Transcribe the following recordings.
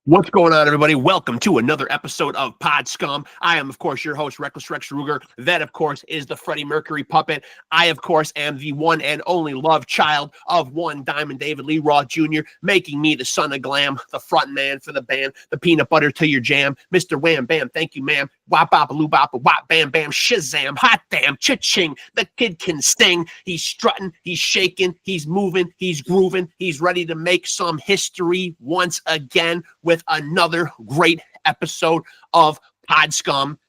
What's going on, everybody? Welcome to another episode of Pod Scum. I am, of course, your host, Rexx Ruger. That, of course, is the Freddie Mercury puppet. I, of course, am the one and only love child of one Diamond David Lee Roth Jr., making me the son of glam, the front man for the band, the peanut butter to your jam, Mr. Wham Bam. Thank you, ma'am. Wop bop loo bop wop bam bam shazam hot damn cha-ching. The kid can sing. He's strutting. He's shaking. He's moving. He's grooving. He's ready to make some history once again with another great episode of Pod Scum.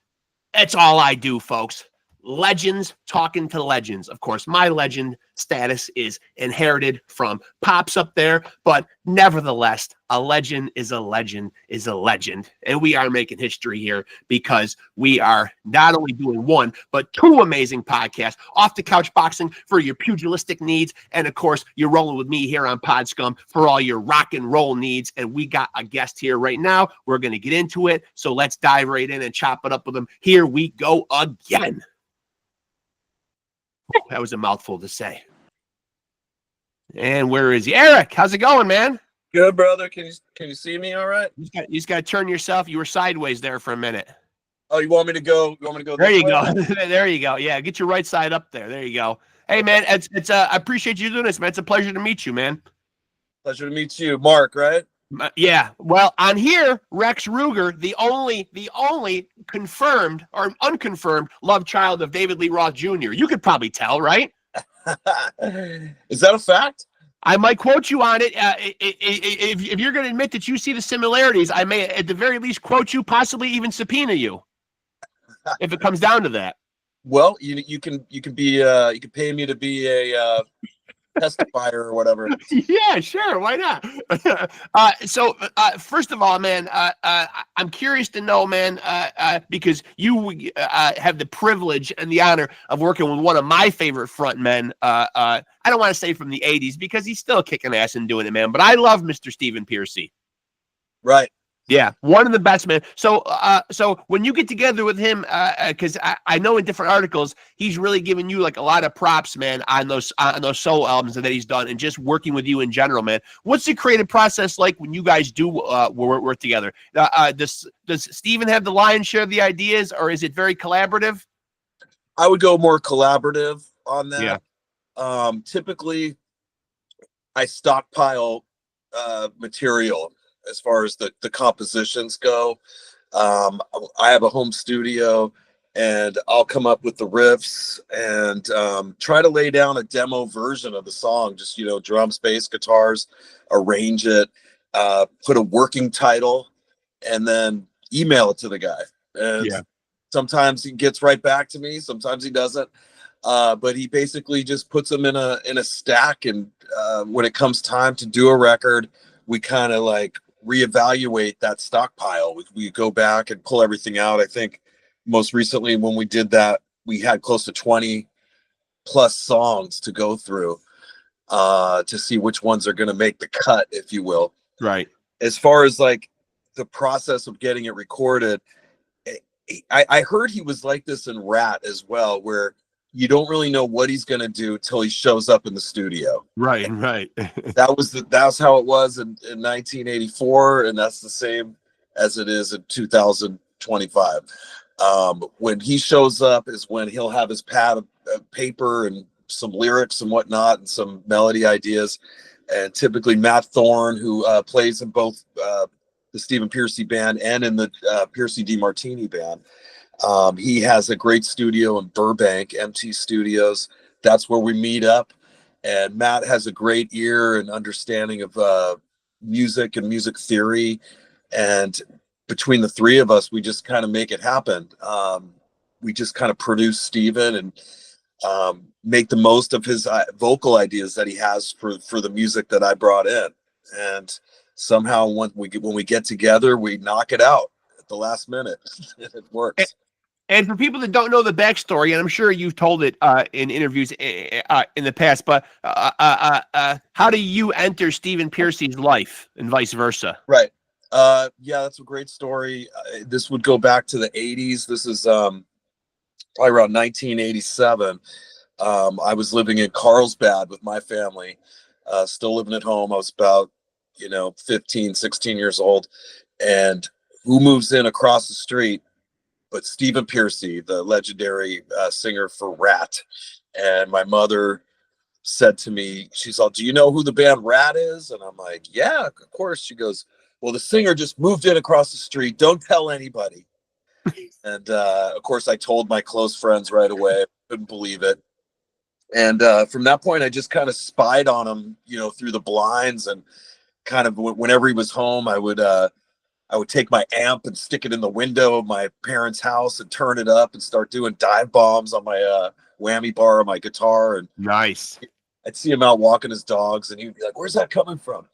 That's all I do, folks. Legends talking to legends. Of course, my legend status is inherited from Pops up there, but nevertheless, a legend is a legend is a legend. And we are making history here because we are not only doing one, but two amazing podcasts, Off the Couch Boxing for your pugilistic needs. And of course, you're rolling with me here on Pod Scum for all your rock and roll needs. And we got a guest here right now. We're going to get into it. So let's dive right in and chop it up with him. Here we go again. That was a mouthful to say. And where is he? Eric, how's it going, man? Good, brother. Can you see me all right? You just got to turn yourself. You were sideways there for a minute. Oh, you want me to go? You want me to go? There you go. There you go. Yeah, get your right side up there. There you go. Hey, man, it's I appreciate you doing this, man. It's a pleasure to meet you, man. Pleasure to meet you, Mark. Right? Yeah. Well, on here, Rexx Ruger, the only confirmed or unconfirmed love child of David Lee Roth Jr. You could probably tell, right? Is that a fact? I might quote you on it. If you're going to admit that you see the similarities, I may at the very least quote you, possibly even subpoena you, if it comes down to that. Well, you can pay me to be a testifier or whatever. Yeah, sure. Why not? So first of all, man, I'm curious to know, man, because you have the privilege and the honor of working with one of my favorite frontmen. I don't want to say from the 80s because he's still kicking ass and doing it, man. But I love Mr. Stephen Pearcy. Right. Yeah, one of the best, man. So when you get together with him, because I know in different articles he's really giving you like a lot of props, man, on those solo albums that he's done, and just working with you in general, man. What's the creative process like when you guys do work together? Does Stephen have the lion's share of the ideas, or is it very collaborative? I would go more collaborative on that. Yeah. Typically, I stockpile material. As far as the compositions go, I have a home studio, and I'll come up with the riffs and try to lay down a demo version of the song. Just, drums, bass, guitars, arrange it, put a working title, and then email it to the guy. And sometimes he gets right back to me, sometimes he doesn't. But he basically just puts them in a stack, and when it comes time to do a record, we kind of like reevaluate that stockpile. We go back and pull everything out. I think most recently when we did that, we had close to 20 plus songs to go through to see which ones are going to make the cut, if you will. Right. As far as like the process of getting it recorded, I heard he was like this in RATT as well, where you don't really know what he's going to do till he shows up in the studio. Right. That's how it was in 1984, and that's the same as it is in 2025. When he shows up is when he'll have his pad of paper and some lyrics and whatnot and some melody ideas. And typically Matt Thorne, who plays in both the Stephen Pearcy Band and in the Pearcy DeMartini Band, he has a great studio in Burbank, MT Studios. That's where we meet up. And Matt has a great ear and understanding of music and music theory. And between the three of us, we just kind of make it happen. We just kind of produce Stephen and make the most of his vocal ideas that he has for the music that I brought in. And somehow when we get together, we knock it out at the last minute. It works. And for people that don't know the backstory, and I'm sure you've told it in interviews in the past, but how do you enter Stephen Pearcy's life and vice versa? Right. Yeah, that's a great story. This would go back to the 80s. This is probably around 1987. I was living in Carlsbad with my family, still living at home. I was about 15, 16 years old. And who moves in across the street but Stephen Pearcy, the legendary singer for RATT. And my mother said to me, she's all, "Do you know who the band RATT is?" And I'm like, "Yeah, of course." She goes, "Well, the singer just moved in across the street. Don't tell anybody." And of course, I told my close friends right away. Couldn't believe it. And from that point, I just kind of spied on him, through the blinds, and kind of whenever he was home, I would take my amp and stick it in the window of my parents' house and turn it up and start doing dive bombs on my whammy bar on my guitar. And Nice. I'd see him out walking his dogs, and he'd be like, "Where's that coming from?"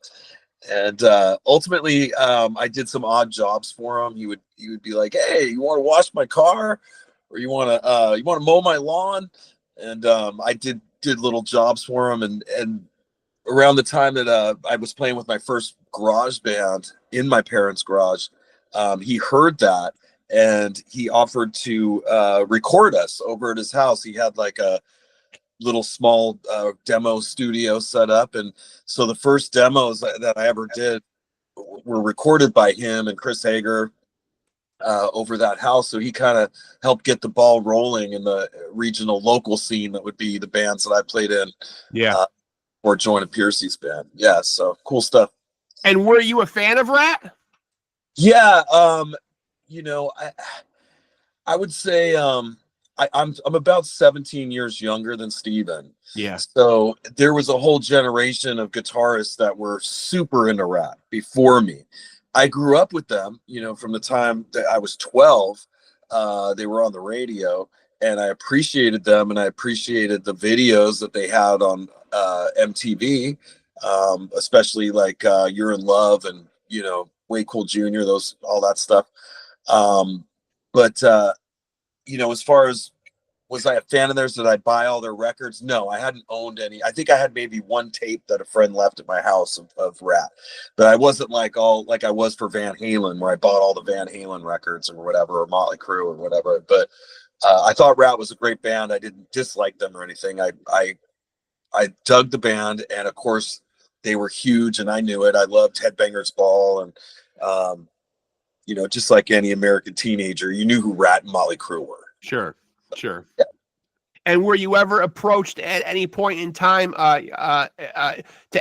And ultimately, I did some odd jobs for him. He would be like, "Hey, you want to wash my car, or you want to mow my lawn?" And I did little jobs for him. And around the time that I was playing with my first garage band in my parents' garage, he heard that, and he offered to record us over at his house. He had like a little small demo studio set up, and so the first demos that I ever did were recorded by him and Chris Hager over that house. So he kind of helped get the ball rolling in the regional local scene that would be the bands that I played in. Yeah. Or joining Pearcy's band. Yeah, so cool stuff. And were you a fan of RATT? Yeah, I would say I'm about 17 years younger than Steven. Yeah. So there was a whole generation of guitarists that were super into RATT before me. I grew up with them, from the time that I was 12. They were on the radio, and I appreciated them, and I appreciated the videos that they had on MTV, especially like You're in Love and Way Cool Jr., all that stuff. But as far as was I a fan of theirs, did I buy all their records? No, I hadn't owned any. I think I had maybe one tape that a friend left at my house of RATT, but I wasn't like I was for Van Halen, where I bought all the Van Halen records or whatever, or Motley Crue or whatever. But I thought RATT was a great band. I didn't dislike them or anything. I dug the band, and of course they were huge, and I knew it. I loved Headbangers Ball, and just like any American teenager, you knew who RATT and Motley Crue were. Sure. Yeah. And were you ever approached at any point in time to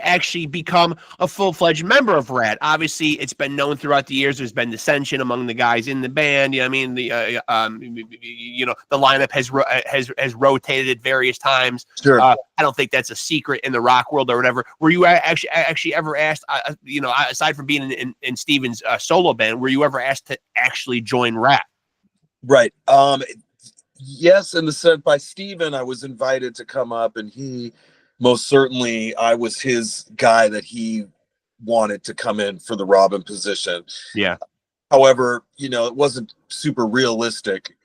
actually become a full-fledged member of RATT? Obviously, it's been known throughout the years. There's been dissension among the guys in the band. I mean, the lineup has rotated at various times. Sure. I don't think that's a secret in the rock world or whatever. Were you actually ever asked? Aside from being in Steven's solo band, were you ever asked to actually join RATT? Right. Yes, in the sense by Steven, I was invited to come up, and he most certainly, I was his guy that he wanted to come in for the Robin position. Yeah. However, it wasn't super realistic,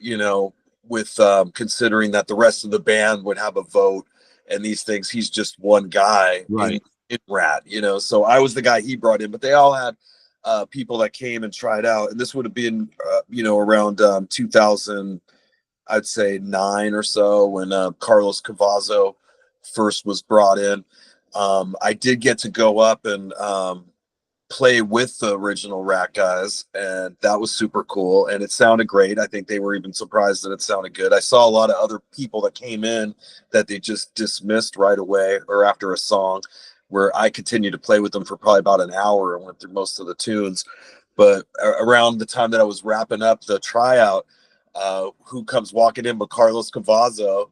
with considering that the rest of the band would have a vote and these things. He's just one guy, right, in RATT, so I was the guy he brought in, but they all had people that came and tried out, and this would have been around 2000, I'd say 9 or so, when Carlos Cavazo first was brought in. I did get to go up and play with the original RATT guys, and that was super cool, and it sounded great. I think they were even surprised that it sounded good. I saw a lot of other people that came in that they just dismissed right away or after a song, where I continued to play with them for probably about an hour and went through most of the tunes. But around the time that I was wrapping up the tryout, who comes walking in but Carlos Cavazo,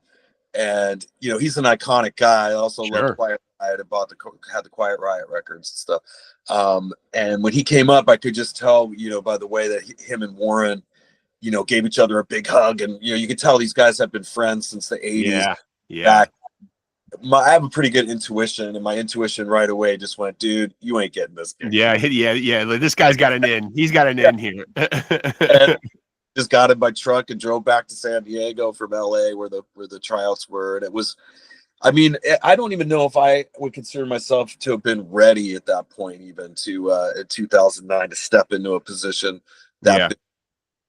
and he's an iconic guy. I also loved Quiet Riot. Had the Quiet Riot records and stuff. And when he came up, I could just tell, by the way that him and Warren, gave each other a big hug, and you could tell these guys have been friends since the 80s. Yeah. I have a pretty good intuition, and my intuition right away just went, "Dude, you ain't getting this gig." Yeah. This guy's got an in. He's got an in here. Just got in my truck and drove back to San Diego from LA where the tryouts were. And it was, I don't even know if I would consider myself to have been ready at that point, even to in 2009, to step into a position that big.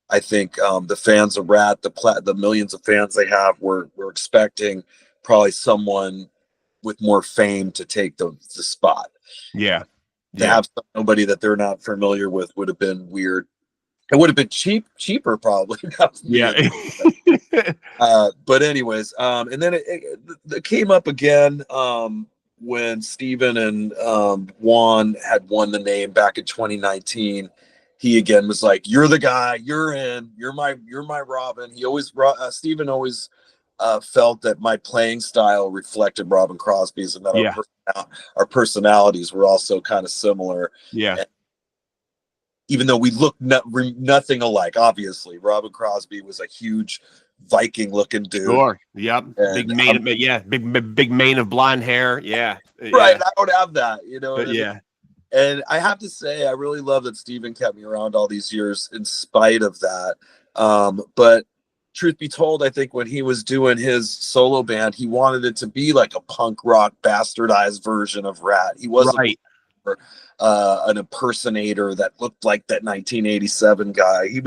I think the fans of RATT, the millions of fans they have, were expecting probably someone with more fame to take the spot. Yeah. to have somebody that they're not familiar with would have been weird. It would have been cheaper probably. Yeah. But anyways, and then it came up again when Stephen and Juan had won the name back in 2019. He again was like, "You're the guy. You're in. You're my Robin." He always Stephen always felt that my playing style reflected Robin Crosby's, and that our personalities were also kind of similar. Yeah. And even though we look nothing alike, obviously, Robin Crosby was a huge Viking-looking dude. Sure. Yep. Big mane. Big mane of blonde hair. Yeah. Right. I don't have that. You know. Yeah. And I have to say, I really love that Stephen kept me around all these years in spite of that. But truth be told, I think when he was doing his solo band, he wanted it to be like a punk rock bastardized version of RATT. He wasn't an impersonator that looked like that 1987 guy. He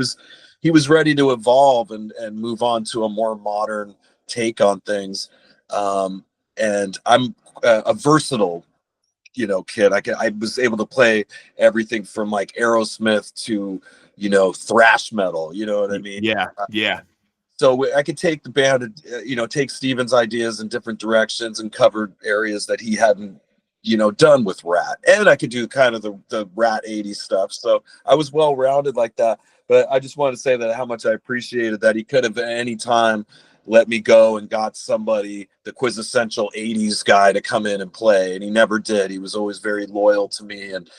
was ready to evolve and move on to a more modern take on things. And I'm a versatile, kid. I was able to play everything from like Aerosmith to, thrash metal. You know what I mean? Yeah. Yeah. So I could take the band and, take Steven's ideas in different directions and cover areas that he hadn't, done with RATT. And I could do kind of the RATT 80s stuff. So I was well-rounded like that. But I just wanted to say that how much I appreciated that he could have at any time let me go and got somebody, the quintessential 80s guy, to come in and play. And he never did. He was always very loyal to me. And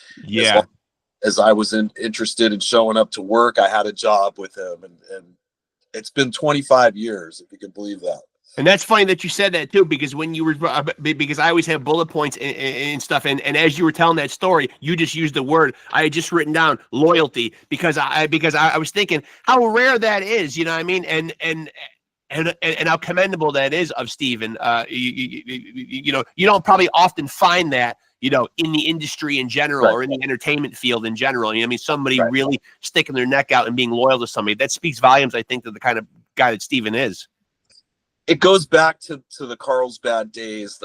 as I was interested in showing up to work, I had a job with him. And it's been 25 years, if you can believe that. And that's funny that you said that too, because when you were, because I always have bullet points and stuff, and as you were telling that story, you just used the word I had just written down, loyalty, because I was thinking how rare that is, you know what I mean, and how commendable that is of Stephen. You don't probably often find that, in the industry in general or in the entertainment field in general. I mean, somebody really sticking their neck out and being loyal to somebody. That speaks volumes, I think, to the kind of guy that Stephen is. It goes back to the Carlsbad days.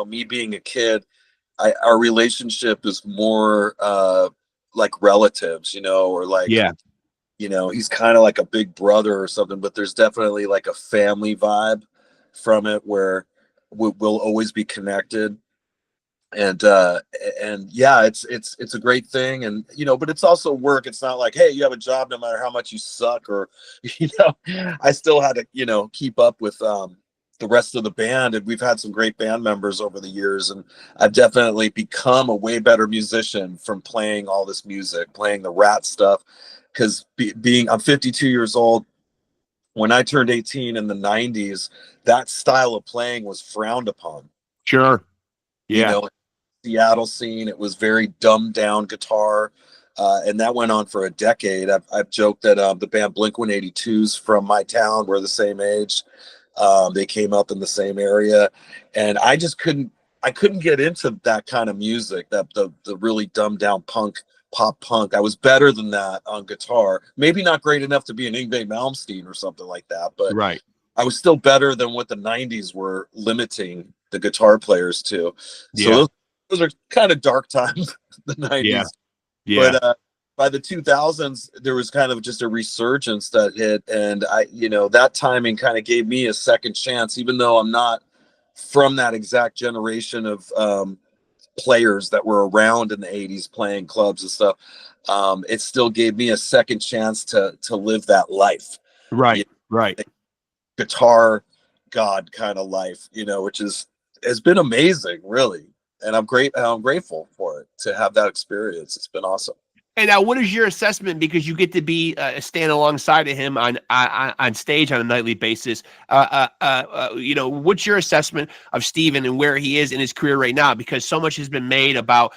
Me being a kid, our relationship is more like relatives, or like, he's kind of like a big brother or something. But there's definitely like a family vibe from it where we'll always be connected. And yeah, it's a great thing. And, but it's also work. It's not like, hey, you have a job no matter how much you suck, or, I still had to, keep up with the rest of the band. And we've had some great band members over the years. And I've definitely become a way better musician from playing all this music, playing the RATT stuff. Because I'm 52 years old. When I turned 18 in the 90s, that style of playing was frowned upon. Sure. Yeah. Seattle scene, it was very dumbed down guitar, and that went on for a decade. I've joked that the band Blink-182's from my town. We're the same age. They came up in the same area, and I just couldn't get into that kind of music, that the really dumbed down pop punk. I was better than that on guitar. Maybe not great enough to be an Yngwie Malmsteen or something like that, but I was still better than what the 90s were limiting the guitar players to. So those are kind of dark times, the 90s. But by the 2000s, there was kind of just a resurgence that hit. And that timing kind of gave me a second chance, even though I'm not from that exact generation of players that were around in the 80s playing clubs and stuff. It still gave me a second chance to live that life. Right. Guitar God kind of life, which has been amazing, really. And I'm grateful for it, to have that experience. It's been awesome. And now, what is your assessment? Because you get to be stand alongside of him on stage on a nightly basis. What's your assessment of Stephen and where he is in his career right now? Because so much has been made about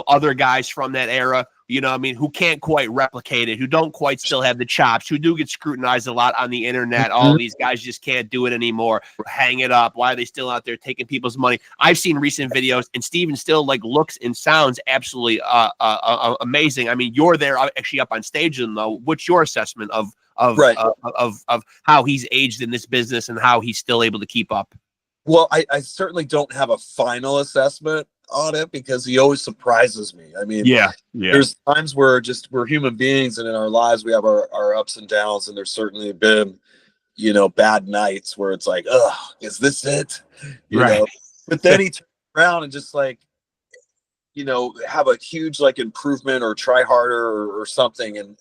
other guys from that era. Who can't quite replicate it, who don't quite still have the chops, who do get scrutinized a lot on the internet. All these guys just can't do it anymore. Hang it up. Why are they still out there taking people's money? I've seen recent videos, and Stephen still looks and sounds absolutely amazing. I mean, you're there actually up on stage, and though, what's your assessment of how he's aged in this business and how he's still able to keep up? Well, I certainly don't have a final assessment. on it because he always surprises me. I mean, Yeah. there's times where just we're human beings, and in our lives we have our ups and downs, and there's certainly been, you know, bad nights where it's like, oh, is this it? You Right. know, but then he turns around and just like, you know, have a huge like improvement or try harder or something, and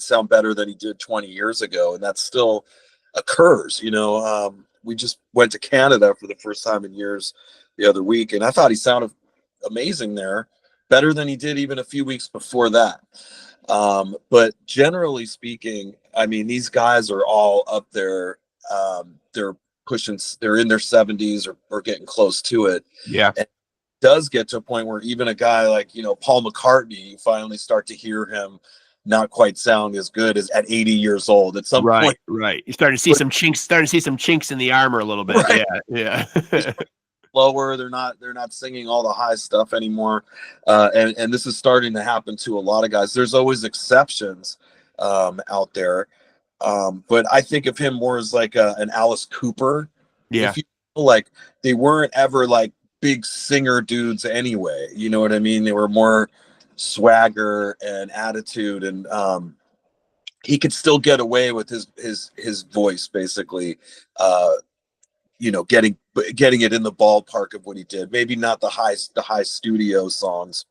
sound better than he did 20 years ago. And that still occurs, you know. We just went to Canada for the first time in years the other week, and I thought he sounded amazing there, better than he did even a few weeks before that. But generally speaking, I mean, these guys are all up there. They're in their 70s or getting close to it. Yeah. And does get to a point where even a guy like, you know, Paul McCartney, you finally start to hear him not quite sound as good as at 80 years old. At some point, Right. You're starting to see some chinks, in the armor a little bit. Right. Yeah. Lower, they're not singing all the high stuff anymore. And this is starting to happen to a lot of guys. There's always exceptions out there. But I think of him more as like an Alice Cooper. Yeah. If you like, they weren't ever like big singer dudes anyway, you know what I mean? They were more swagger and attitude, and he could still get away with his voice, basically, you know, getting it in the ballpark of what he did. Maybe not the high studio songs,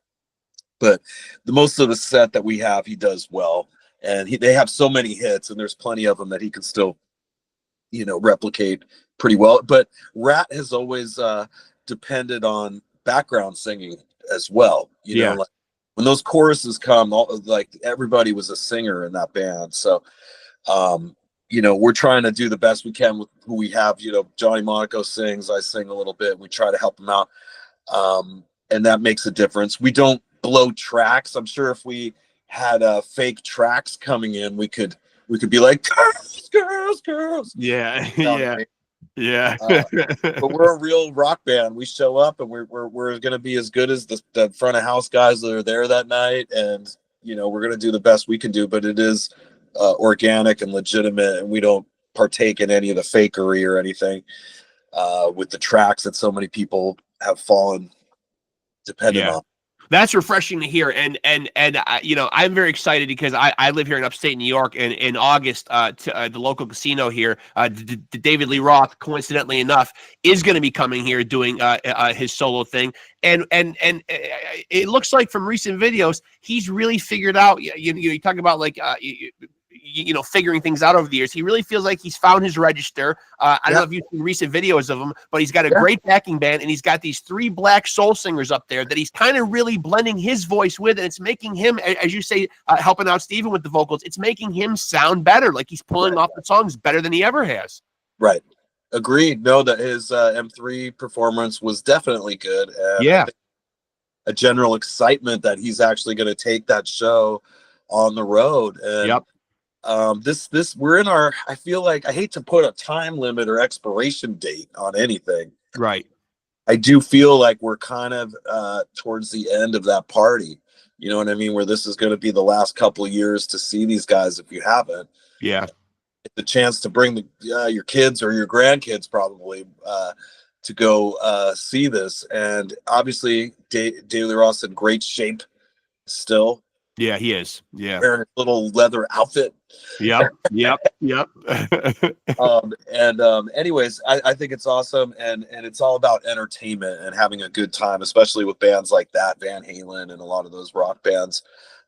but the most of the set that we have, he does well. And they have so many hits, and there's plenty of them that he can still, you know, replicate pretty well. But RATT has always depended on background singing as well. You know, like when those choruses come, like everybody was a singer in that band. So, you know, we're trying to do the best we can with who we have. You know, Johnny Monaco sings, I sing a little bit. We try to help him out, and that makes a difference. We don't blow tracks. I'm sure if we had fake tracks coming in, we could be like, girls. Yeah. Yeah. But we're a real rock band. We show up, and we're going to be as good as the front of house guys that are there that night. And, you know, we're going to do the best we can do, but it is organic and legitimate, and we don't partake in any of the fakery or anything with the tracks that so many people have fallen dependent on. That's refreshing to hear, and you know, I'm very excited because I live here in upstate New York, and in August, the local casino here, David Lee Roth, coincidentally enough, is going to be coming here doing his solo thing, and it looks like from recent videos he's really figured out. You talk about like you know, figuring things out over the years. He really feels like he's found his register. I don't know if you've seen recent videos of him, but he's got a great backing band, and he's got these 3 black soul singers up there that he's kind of really blending his voice with, and it's making him, as you say, helping out Stephen with the vocals, it's making him sound better. Like he's pulling off the songs better than he ever has. Right. Agreed. No, that his M3 performance was definitely good. And yeah. A general excitement that he's actually going to take that show on the road. And this we're in our, I feel like, I hate to put a time limit or expiration date on anything. Right. I do feel like we're kind of towards the end of that party. You know what I mean? Where this is going to be the last couple of years to see these guys if you haven't. Yeah. The chance to bring your kids or your grandkids probably to go see this. And obviously David Lee Roth's in great shape still. Yeah, he is. Yeah. Wearing a little leather outfit. Yep. Anyways, I think it's awesome, and it's all about entertainment and having a good time, especially with bands like that, Van Halen and a lot of those rock bands.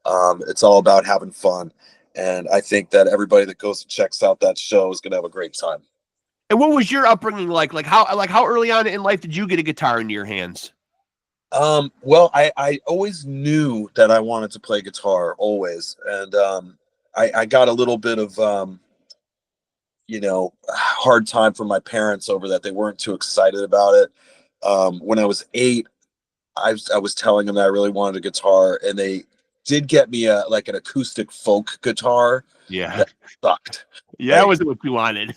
It's all about having fun, and I think that everybody that goes and checks out that show is going to have a great time. And what was your upbringing like? Like how early on in life did you get a guitar into your hands? Well, I always knew that I wanted to play guitar, always. And I got a little bit of, hard time from my parents over that. They weren't too excited about it. When I was 8, I was telling them that I really wanted a guitar, and they did get me an acoustic folk guitar. Yeah. That sucked. Yeah, that wasn't what you wanted.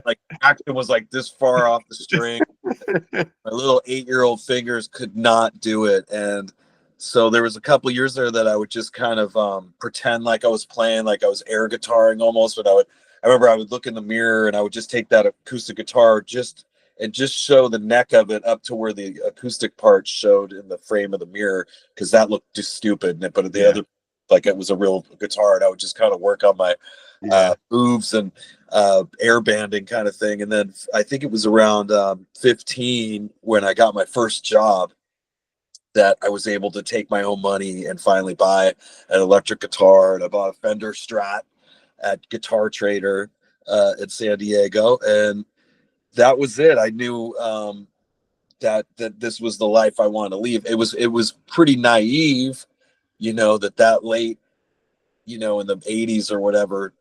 Like action was like this far off the string. My little 8-year-old fingers could not do it. And so there was a couple years there that I would just kind of pretend like I was playing, like I was air guitaring almost. But I remember I would look in the mirror and I would just take that acoustic guitar just and just show the neck of it up to where the acoustic part showed in the frame of the mirror, because that looked just stupid. But the other, like, it was a real guitar, and I would just kind of work on my moves and air banding kind of thing. And then I think it was around 15 when I got my first job that I was able to take my own money and finally buy an electric guitar. And I bought a Fender Strat at Guitar Trader in San Diego, and that was it. I knew that this was the life I wanted to leave. It was pretty naive, that late, in the 80s or whatever,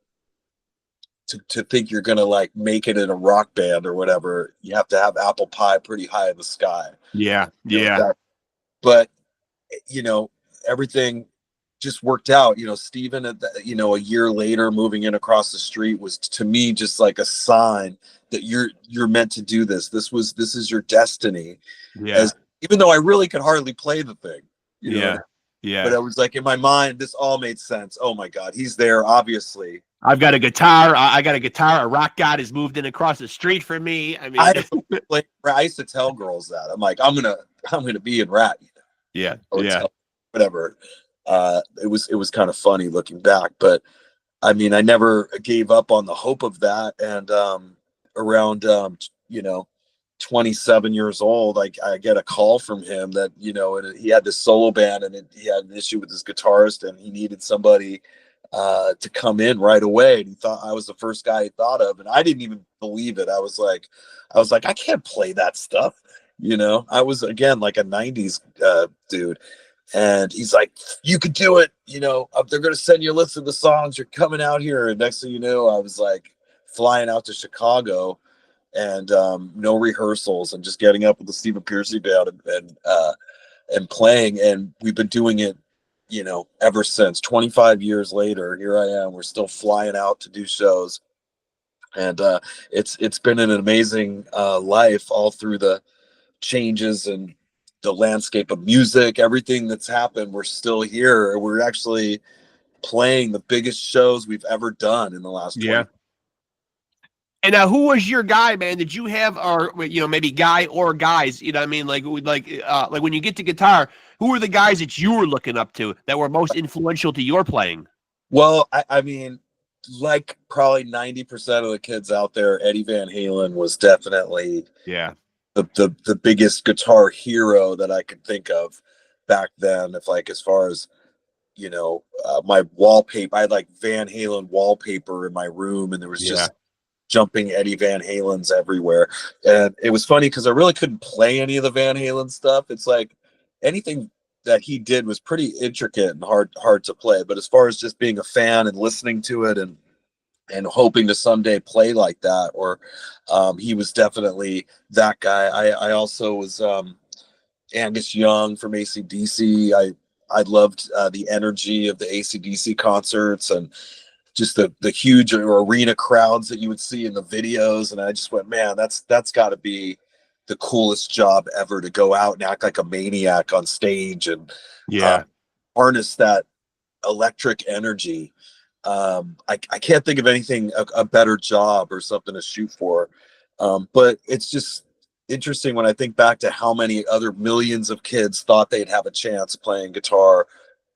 to think you're gonna like make it in a rock band or whatever. You have to have apple pie pretty high in the sky. But everything just worked out. Steven, a year later, moving in across the street was, to me, just like a sign that you're meant to do this. This is your destiny. Even though I really could hardly play the thing. But I was like, in my mind, this all made sense. Oh my God, he's there, obviously. I've got a guitar. I got a guitar. A rock god has moved in across the street from me. I mean, I used to tell girls that. I'm like, I'm gonna be in RATT. Whatever. It was kind of funny looking back, but I mean, I never gave up on the hope of that. And around 27 years old, I get a call from him that, and he had this solo band, and he had an issue with his guitarist, and he needed somebody to come in right away. And he thought I was the first guy he thought of, and I didn't even believe it. I was like, I can't play that stuff. I was, again, like a 90s dude. And he's like, you could do it. They're going to send you a list of the songs. You're coming out here. And next thing you know, I was like flying out to Chicago, and no rehearsals, and just getting up with the Stephen Pearcy Band and playing. And we've been doing it, ever since. 25 years later, here I am. We're still flying out to do shows. And it's been an amazing life, all through the changes and the landscape of music, everything that's happened. We're still here. We're actually playing the biggest shows we've ever done in the last 20. And now, who was your guy, man? Did you have, or maybe guy or guys? You know what I mean? Like when you get to guitar, who were the guys that you were looking up to that were most influential to your playing? Well, I mean, like probably 90% of the kids out there, Eddie Van Halen was definitely the biggest guitar hero that I could think of back then. As far as my wallpaper, I had like Van Halen wallpaper in my room, and there was just jumping Eddie Van Halen's everywhere. And it was funny because I really couldn't play any of the Van Halen stuff. It's like anything that he did was pretty intricate and hard to play. But as far as just being a fan and listening to it and hoping to someday play like that, or he was definitely that guy. I also was Angus Young from AC/DC. I loved the energy of the AC/DC concerts, and just the huge arena crowds that you would see in the videos. And I just went, man, that's got to be the coolest job ever, to go out and act like a maniac on stage and harness that electric energy. I can't think of anything a better job or something to shoot for. But it's just interesting when I think back to how many other millions of kids thought they'd have a chance playing guitar,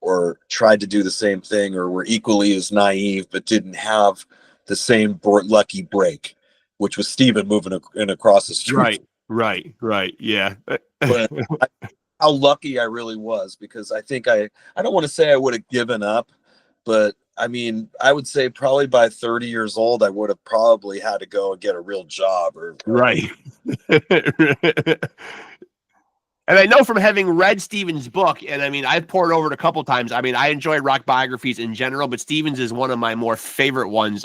or tried to do the same thing, or were equally as naive but didn't have the same lucky break, which was Steven moving in across the street. Right. Yeah. But how lucky I really was, because I think I don't want to say I would have given up, but I mean, I would say probably by 30 years old, I would have probably had to go and get a real job. Right. And I know from having read Steven's book, and I mean, I've poured over it a couple times. I mean, I enjoy rock biographies in general, but Steven's is one of my more favorite ones.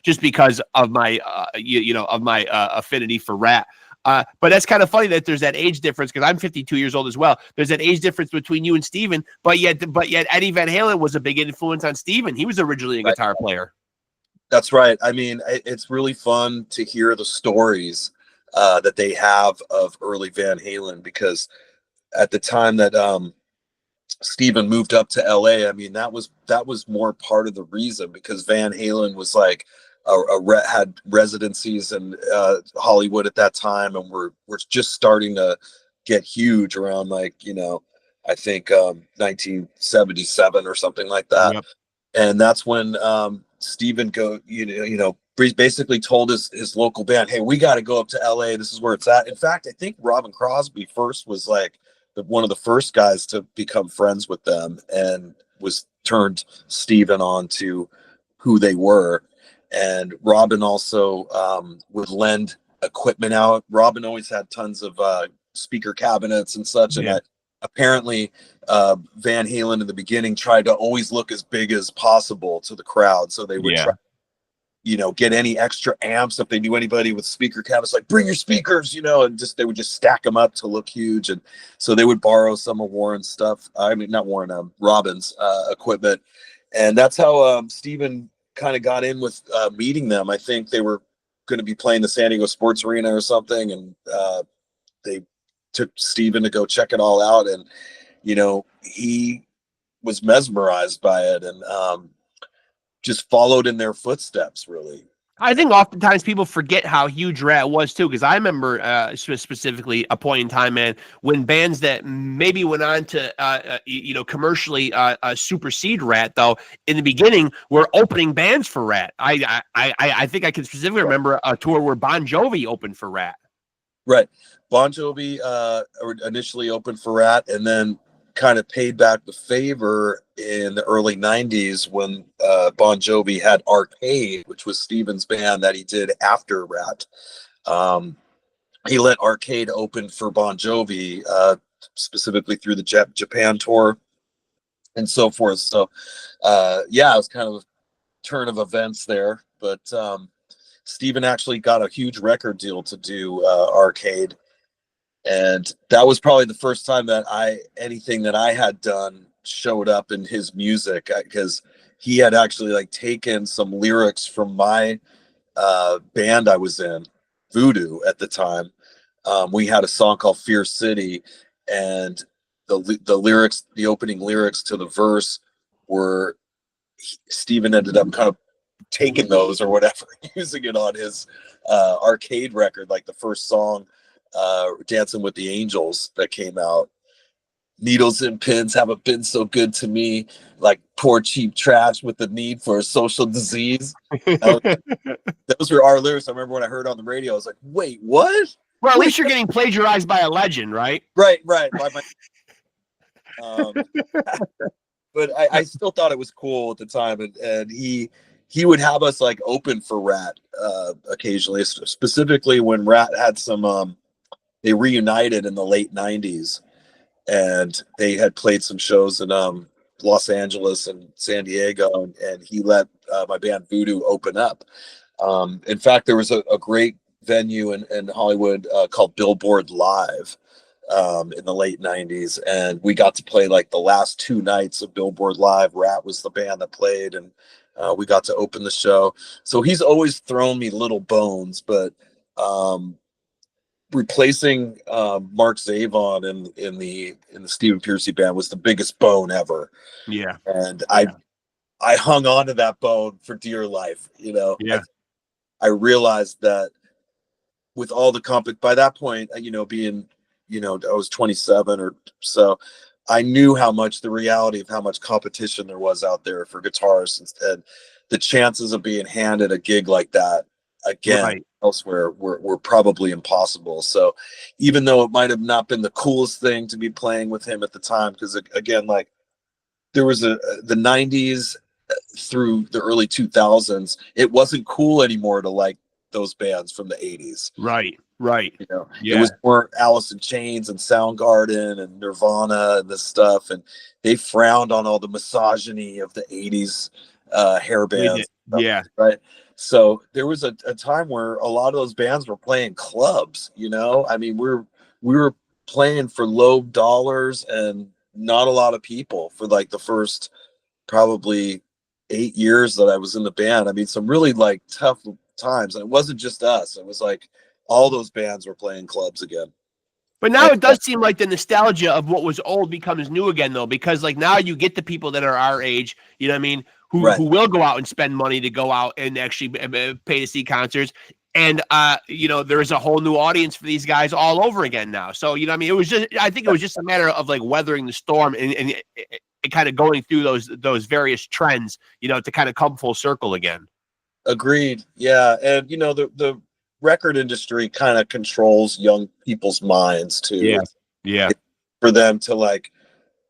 Just because of my, affinity for RATT. But that's kind of funny that there's that age difference, because I'm 52 years old as well. There's that age difference between you and Steven, but yet Eddie Van Halen was a big influence on Steven. He was originally a guitar player. That's right. I mean, it's really fun to hear the stories that they have of early Van Halen, because at the time that Steven moved up to LA, I mean, that was more part of the reason, because Van Halen was like had residencies in Hollywood at that time, and we're just starting to get huge around, like, I think 1977 or something like that. Yep. And that's when Stephen basically told his local band, hey, we got to go up to LA. This is where it's at. In fact, I think Robin Crosby first was like one of the first guys to become friends with them, and was turned Stephen on to who they were. And Robin also would lend equipment out. Robin always had tons of speaker cabinets and such. Yeah. And apparently Van Halen in the beginning tried to always look as big as possible to the crowd. So they would try, get any extra amps. If they knew anybody with speaker cabinets, like, bring your speakers, and they would just stack them up to look huge. And so they would borrow some of Warren's stuff. I mean, not Warren, Robin's equipment. And that's how Stephen kind of got in with meeting them. I think they were going to be playing the San Diego Sports Arena or something, and they took Stephen to go check it all out, and he was mesmerized by it, and just followed in their footsteps, really. I think oftentimes people forget how huge RATT was too, because I remember specifically a point in time, man, when bands that maybe went on to commercially supersede RATT, though, in the beginning were opening bands for RATT. I think I can specifically remember a tour where Bon Jovi opened for RATT. Right, Bon Jovi initially opened for RATT, and then kind of paid back the favor in the early 90s when Bon Jovi had Arcade, which was Stephen's band that he did after RATT. He let Arcade open for Bon Jovi, specifically through the Japan tour and so forth. So it was kind of a turn of events there, but Stephen actually got a huge record deal to do Arcade. And that was probably the first time that anything that I had done showed up in his music, because he had actually like taken some lyrics from my band I was in, Voodoo, at the time. We had a song called Fear City, and the lyrics, the opening lyrics to the verse were, Stephen ended up kind of taking those or whatever, using it on his Arcade record, like the first song, Dancing with the Angels, that came out. Needles and pins haven't been so good to me, like poor cheap trash with the need for a social disease. Those were our lyrics. I remember when I heard on the radio, I was like, wait, what? Well, at least you're getting plagiarized by a legend, right? Right. But I still thought it was cool at the time, and he would have us like open for RATT occasionally, specifically when RATT had some they reunited in the late 90s, and they had played some shows in Los Angeles and San Diego, and he let my band Voodoo open up. In fact, there was a great venue in Hollywood called Billboard Live in the late 90s, and we got to play like the last two nights of Billboard Live. RATT was the band that played, and we got to open the show. So he's always thrown me little bones, but replacing Mark Zavon in the Stephen Pearcy Band was the biggest bone ever. Yeah. And I hung on to that bone for dear life. Yeah. I realized that with all the by that point, being, I was 27 or so, I knew how much the reality of how much competition there was out there for guitarists, and the chances of being handed a gig like that again elsewhere were probably impossible. So even though it might have not been the coolest thing to be playing with him at the time, because again, like, there was the 90s through the early 2000s, it wasn't cool anymore to like those bands from the 80s. Right. It was more Alice in Chains and Soundgarden and Nirvana and this stuff, and they frowned on all the misogyny of the 80s hair bands. Yeah. Right. So there was a time where a lot of those bands were playing clubs. I mean, we were playing for low dollars and not a lot of people for like the first probably 8 years that I was in the band. I mean, some really like tough times, and it wasn't just us. It was like all those bands were playing clubs again. But now it does seem like the nostalgia of what was old becomes new again, though, because like now you get the people that are our age, you know what I mean, who will go out and spend money to go out and actually pay to see concerts. And there's a whole new audience for these guys all over again now. So I mean, I think it was just a matter of like weathering the storm and kind of going through those various trends, to kind of come full circle again. Agreed. Yeah, and the record industry kind of controls young people's minds too. Yeah. For them to like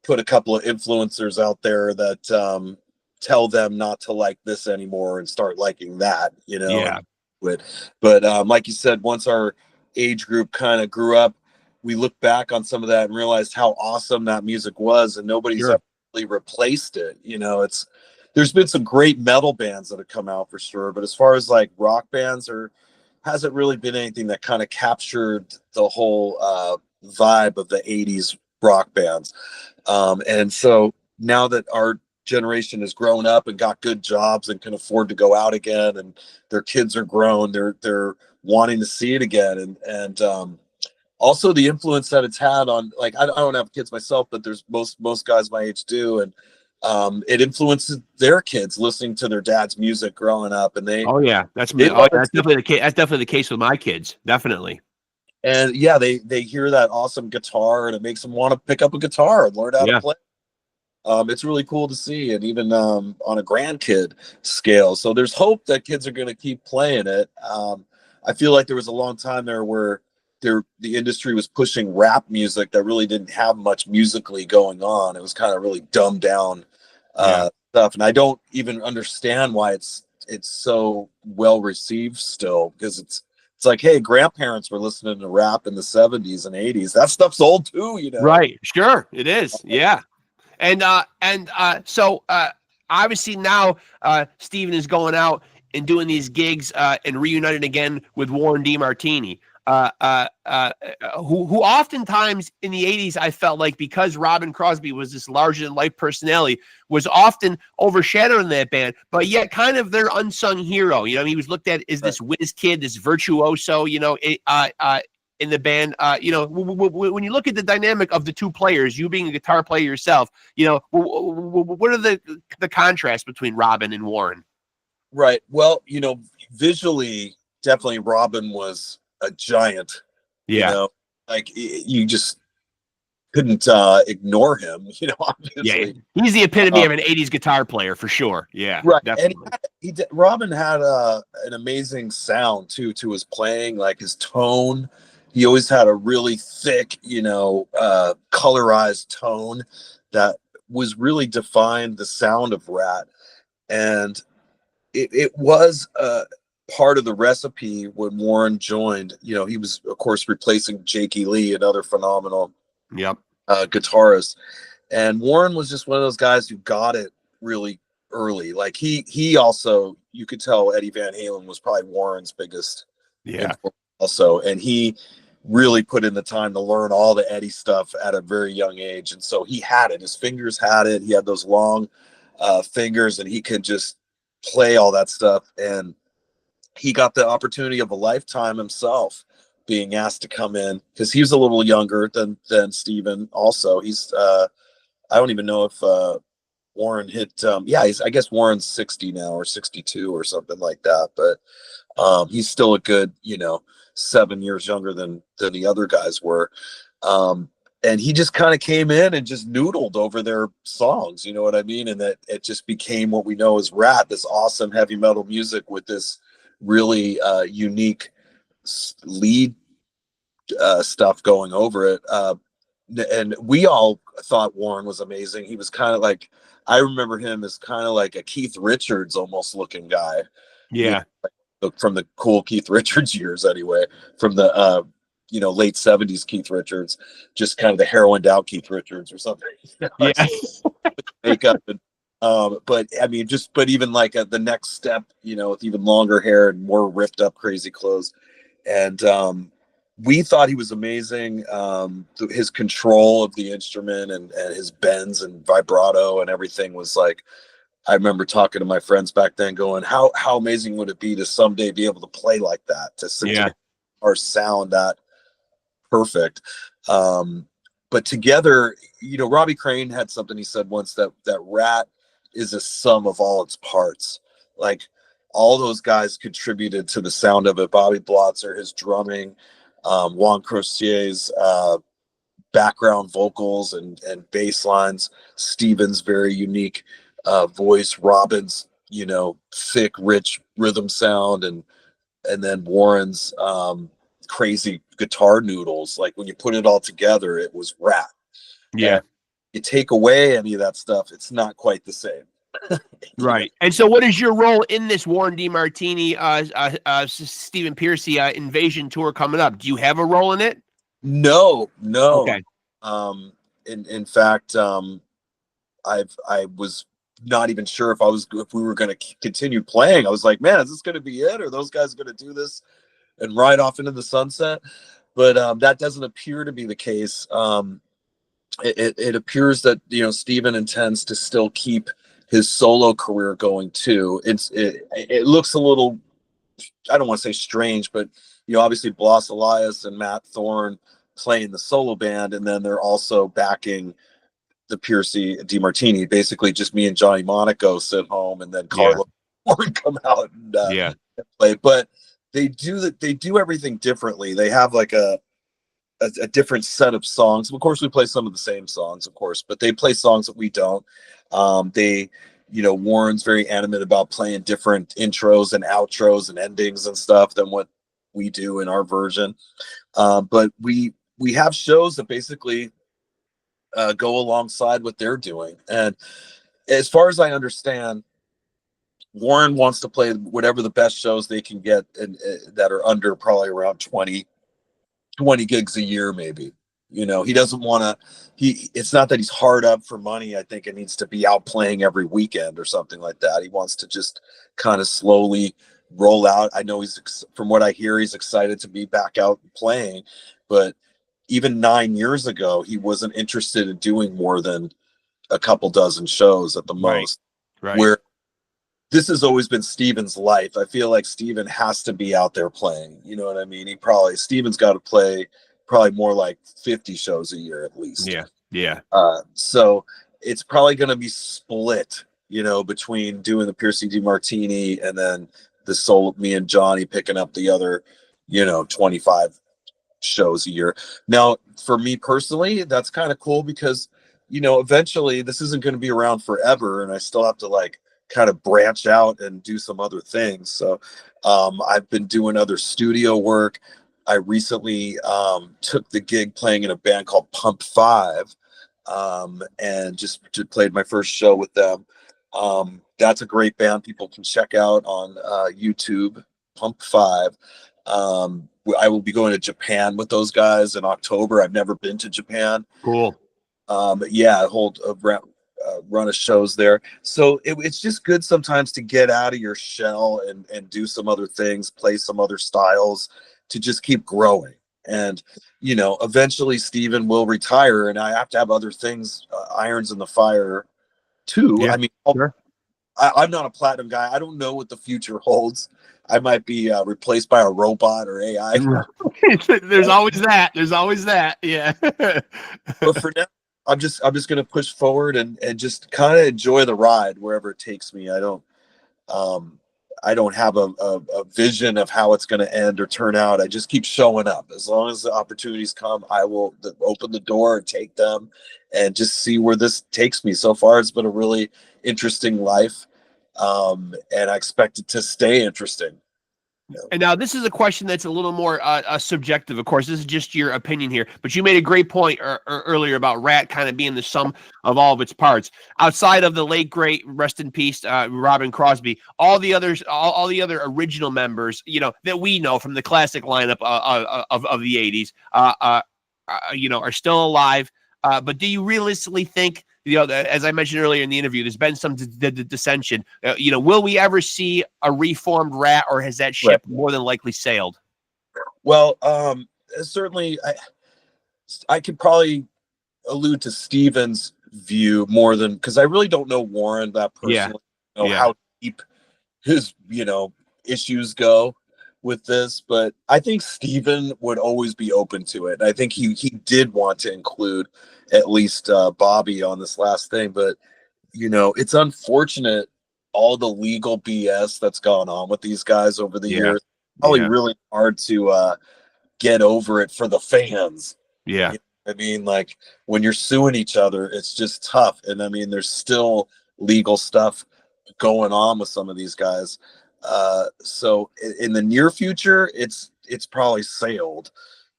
put a couple of influencers out there that tell them not to like this anymore and start liking that, Yeah. But like you said, once our age group kind of grew up, we looked back on some of that and realized how awesome that music was, and nobody's ever really replaced it. There's been some great metal bands that have come out for sure, but as far as like rock bands, hasn't really been anything that kind of captured the whole vibe of the 80s rock bands. And so now that our generation has grown up and got good jobs and can afford to go out again, and their kids are grown, they're wanting to see it again. And also the influence that it's had on, like, I don't have kids myself, but there's most guys my age do. And it influences their kids listening to their dad's music growing up, and that's definitely the case. That's definitely the case with my kids. Definitely. And yeah, they hear that awesome guitar, and it makes them want to pick up a guitar and learn how to play. It's really cool to see, and even on a grandkid scale. So there's hope that kids are going to keep playing it. I feel like there was a long time there where the industry was pushing rap music that really didn't have much musically going on. It was kind of really dumbed down stuff, and I don't even understand why it's so well received still, because it's like, hey, grandparents were listening to rap in the 70s and 80s. That stuff's old too, Right. Sure, it is. Yeah. And so obviously now Stephen is going out and doing these gigs and reunited again with Warren DeMartini. Who oftentimes in the 80s, I felt like, because Robin Crosby was this larger-than-life personality, was often overshadowed in that band, but yet kind of their unsung hero. He was looked at as this whiz kid, this virtuoso, in the band. When you look at the dynamic of the two players, you being a guitar player yourself, what are the contrasts between Robin and Warren? Right. Well, visually, definitely Robin was a giant. Like you just couldn't ignore him. Obviously. He's the epitome of an 80s guitar player for sure. Yeah, right. Definitely. And Robin had an amazing sound too to his playing, like his tone. He always had a really thick, colorized tone that was really defined the sound of RATT. And it was part of the recipe when Warren joined. He was, of course, replacing Jakey Lee, another phenomenal guitarist. And Warren was just one of those guys who got it really early. Like he also, you could tell Eddie Van Halen was probably Warren's biggest influence also. And he really put in the time to learn all the Eddie stuff at a very young age. And so he had it. His fingers had it. He had those long fingers, and he could just play all that stuff. And he got the opportunity of a lifetime himself, being asked to come in, because he was a little younger than Stephen. Also, he's I don't even know if Warren hit I guess Warren's 60 now, or 62 or something like that, but he's still a good 7 years younger than the other guys were. And he just kind of came in and just noodled over their songs, you know what I mean? And that it just became what we know as RATT, this awesome heavy metal music with this really unique lead stuff going over it. And we all thought Warren was amazing. He was kind of like, I remember him as kind of like a Keith Richards almost looking guy. Yeah. From the cool Keith Richards years anyway, from the late 70s Keith Richards, just kind of the heroined out Keith Richards or something. Makeup and but I mean, but even like the next step, with even longer hair and more ripped up crazy clothes. And we thought he was amazing. His control of the instrument and his bends and vibrato and everything was like, I remember talking to my friends back then going, how amazing would it be to someday be able to play like that, to sing our sound that perfect. But together, Robbie Crane had something he said once, that RATT is a sum of all its parts. Like all those guys contributed to the sound of it. Bobby Blotzer, his drumming, Juan Crocier's background vocals and bass lines, Steven's very unique voice, Robin's, you know, thick, rich rhythm sound, and then Warren's crazy guitar noodles. Like when you put it all together, it was RATT. Yeah. And you take away any of that stuff, it's not quite the same. Right. And so what is your role in this Warren DeMartini, Stephen Pearcy Invasion tour coming up? Do you have a role in it? No. Okay. In fact, I was not even sure if we were going to continue playing. I was like, man, is this going to be it? Or those guys going to do this and ride off into the sunset? But that doesn't appear to be the case. It appears that, you know, Steven intends to still keep his solo career going too. It looks a little, I don't want to say strange, but, you know, obviously Blas Elias and Matt Thorne playing the solo band, and then they're also backing the Pearcy DeMartini. Basically just me and Johnny Monaco sit home, and then Carlo would come out and play. But they do everything differently. They have like a different set of songs. Of course, we play some of the same songs, of course, but they play songs that we don't. You know, Warren's very animate about playing different intros and outros and endings and stuff than what we do in our version. But we have shows that basically go alongside what they're doing. And as far as I understand, Warren wants to play whatever the best shows they can get, and that are under probably around 20 gigs a year, maybe. You know, he doesn't want to, it's not that he's hard up for money. I think it needs to be out playing every weekend or something like that. He wants to just kind of slowly roll out. I know from what I hear, he's excited to be back out playing, but even 9 years ago, he wasn't interested in doing more than a couple dozen shows at the most. Right. Where this has always been Steven's life. I feel like Steven has to be out there playing. You know what I mean? Steven's got to play probably more like 50 shows a year at least. Yeah. So it's probably going to be split, you know, between doing the Pearcy DeMartini and then the solo, me and Johnny picking up the other, you know, 25 shows a year. Now, for me personally, that's kind of cool because, you know, eventually this isn't going to be around forever, and I still have to like kind of branch out and do some other things. So I've been doing other studio work. I recently took the gig playing in a band called Pump 5, and just played my first show with them. That's a great band people can check out on YouTube, Pump 5. I will be going to Japan with those guys in October. I've never been to Japan. Cool. I hold a run of shows there. So it's just good sometimes to get out of your shell and do some other things, play some other styles, to just keep growing. And, you know, eventually Steven will retire, and I have to have other things, irons in the fire too. Yeah, I mean, sure. I'm not a platinum guy. I don't know what the future holds. I might be replaced by a robot or AI. There's always that. Yeah. But for now, I'm just going to push forward and just kind of enjoy the ride wherever it takes me. I don't have a vision of how it's going to end or turn out. I just keep showing up. As long as the opportunities come, I will open the door and take them and just see where this takes me. So far, it's been a really interesting life. And I expect it to stay interesting. And now this is a question that's a little more subjective. Of course, this is just your opinion here, but you made a great point earlier about RATT kind of being the sum of all of its parts. Outside of the late great, rest in peace, Robin Crosby, all the others, all the other original members, you know, that we know from the classic lineup of the '80s, you know, are still alive. But do you realistically think, you know, as I mentioned earlier in the interview, there's been some dissension. You know, will we ever see a reformed RATT, or has that ship more than likely sailed? Well, certainly, I could probably allude to Steven's view more than, because I really don't know Warren that personally. Know how deep his, you know, issues go with this, but I think Steven would always be open to it. I think he did want to include at least Bobby on this last thing, but it's unfortunate, all the legal BS that's gone on with these guys over the years. Probably really hard to get over it for the fans. Yeah. I mean, like, when you're suing each other, it's just tough. And I mean, there's still legal stuff going on with some of these guys. So in the near future, it's probably sailed.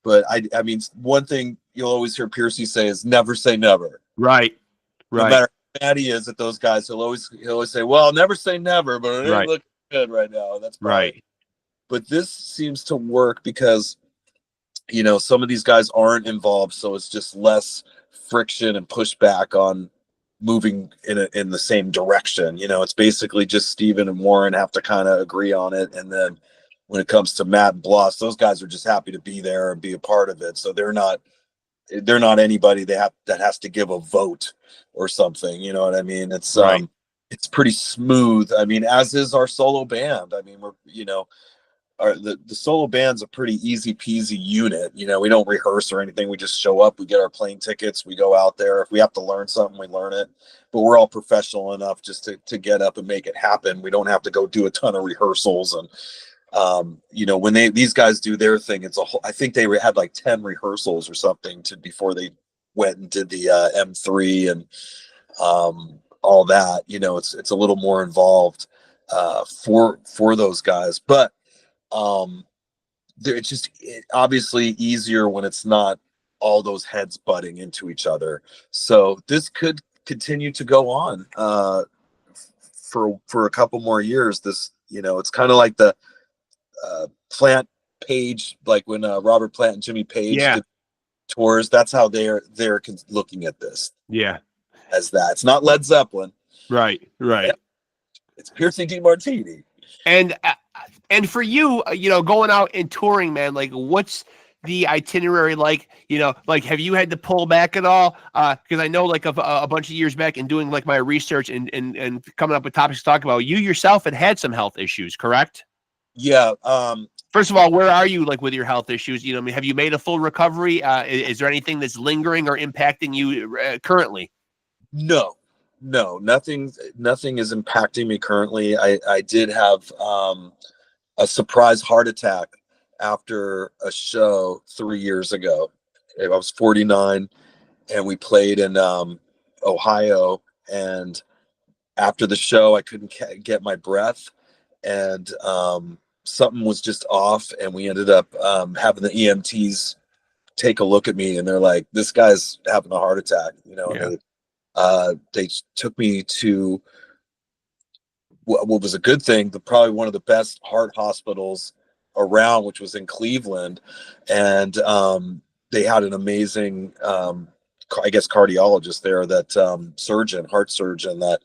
But I mean, one thing you'll always hear Pearcy say is never say never. Right. No matter how mad he is at those guys, he'll always say, well, I'll never say never, but it ain't looking good right now. That's probably But this seems to work because, some of these guys aren't involved, so it's just less friction and pushback on moving in the same direction. It's basically just Steven and Warren have to kind of agree on it, and then when it comes to Matt and Bloss, those guys are just happy to be there and be a part of it. So they're not anybody that has to give a vote or something. You know what I mean? It's it's pretty smooth. I mean, as is our solo band. I mean, we're the solo band's a pretty easy peasy unit. We don't rehearse or anything. We just show up, we get our plane tickets, we go out there. If we have to learn something, we learn it. But we're all professional enough just to get up and make it happen. We don't have to go do a ton of rehearsals. And when these guys do their thing, it's I think they had like 10 rehearsals or something before they went and did the M3 and all that. It's a little more involved for those guys, but it's just obviously easier when it's not all those heads butting into each other. So this could continue to go on for a couple more years. This, it's kind of like the Plant Page, like when Robert Plant and Jimmy Page did tours. That's how they're looking at this. As that. It's not Led Zeppelin. Right. It's Pearcy DiMartini. And for you, going out and touring, man, like, what's the itinerary like? Like, have you had to pull back at all? Because I know, like, a bunch of years back and doing like my research and coming up with topics to talk about, you yourself had some health issues, correct? Yeah. First of all, where are you, like, with your health issues? Have you made a full recovery? Is there anything that's lingering or impacting you currently? No, nothing is impacting me currently. I did have a surprise heart attack after a show 3 years ago. I was 49 and we played in Ohio, and after the show I couldn't get my breath, and something was just off, and we ended up having the EMTs take a look at me, and they're like, this guy's having a heart attack. They took me to what was a good thing, probably one of the best heart hospitals around, which was in Cleveland. And they had an amazing, cardiologist there, that heart surgeon, that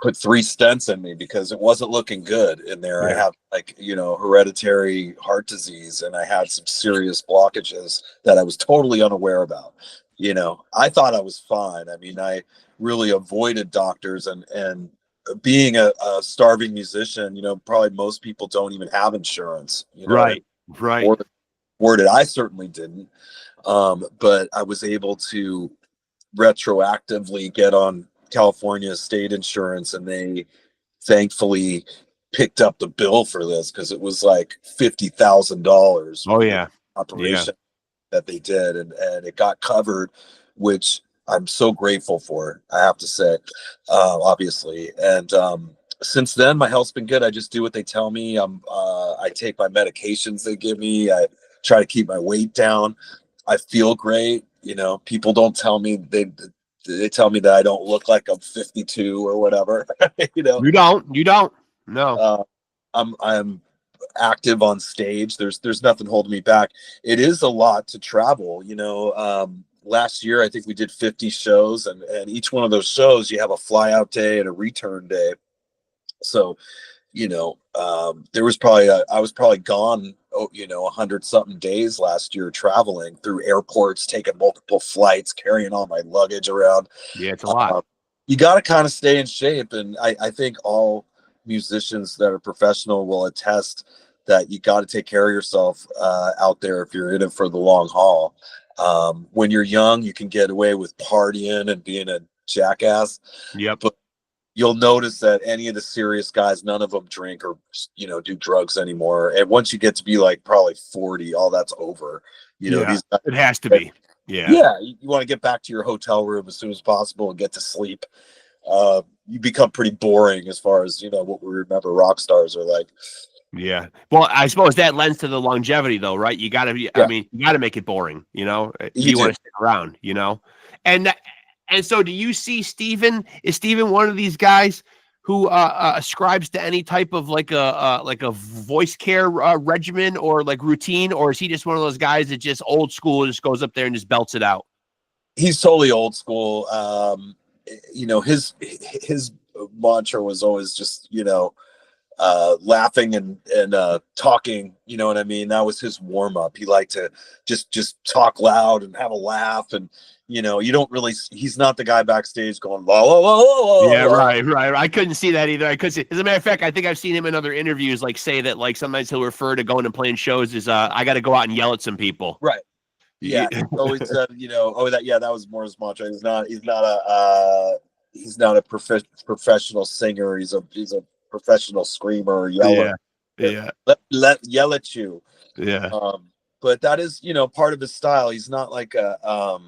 put 3 stents in me because it wasn't looking good in there. I have hereditary heart disease, and I had some serious blockages that I was totally unaware about. I thought I was fine. I mean, I really avoided doctors, and being a starving musician, probably most people don't even have insurance. Right. Or did I certainly didn't. But I was able to retroactively get on California state insurance, and they thankfully picked up the bill for this because it was like $50,000. Oh yeah, operation that they did, and it got covered, which I'm so grateful for, I have to say, obviously. And since then, my health's been good. I just do what they tell me. I take my medications they give me. I try to keep my weight down. I feel great. People don't tell me, they tell me that I don't look like I'm 52 or whatever. You don't. No. I'm active on stage. There's nothing holding me back. It is a lot to travel. Last year I think we did 50 shows, and each one of those shows you have a fly out day and a return day. So there was I was probably gone 100 something days last year, traveling through airports, taking multiple flights, carrying all my luggage around. It's a lot. You got to kind of stay in shape, and I think all musicians that are professional will attest that you got to take care of yourself out there if you're in it for the long haul. When you're young, you can get away with partying and being a jackass. Yep. But you'll notice that any of the serious guys, none of them drink or, you know, do drugs anymore. And once you get to be like probably 40, all that's over. You know, Yeah. these guys, It has to be. Yeah. yeah, you want to get back to your hotel room as soon as possible and get to sleep. You become pretty boring as far as, you know, what we remember rock stars are like. Yeah. Well, I suppose that lends to the longevity, though, right? You got to be. I Yeah, mean, you got to make it boring. You know, you you do. want to stick around. You know, and and so, do you see Stephen? Is Stephen one of these guys who ascribes to any type of like a voice care regimen or like routine, or is he just one of those guys that just old school, just goes up there and just belts it out? He's totally old school. You know, his mantra was always just, you know, laughing and talking, you know what I mean? That was his warm up. He liked to just talk loud and have a laugh. And, you know, you don't really, he's not the guy backstage going, la, la, la, la, la, Yeah, la. right. I couldn't see that either. I could see. As a matter of fact, I think I've seen him in other interviews, like say that like sometimes he'll refer to going and playing shows as I got to go out and yell at some people. Right. Yeah. He always said, you know, that was more his mantra. He's not a professional singer. He's a professional screamer or yeller. Yeah. Let yell at you. Yeah. But that is, you know, part of his style. He's not like a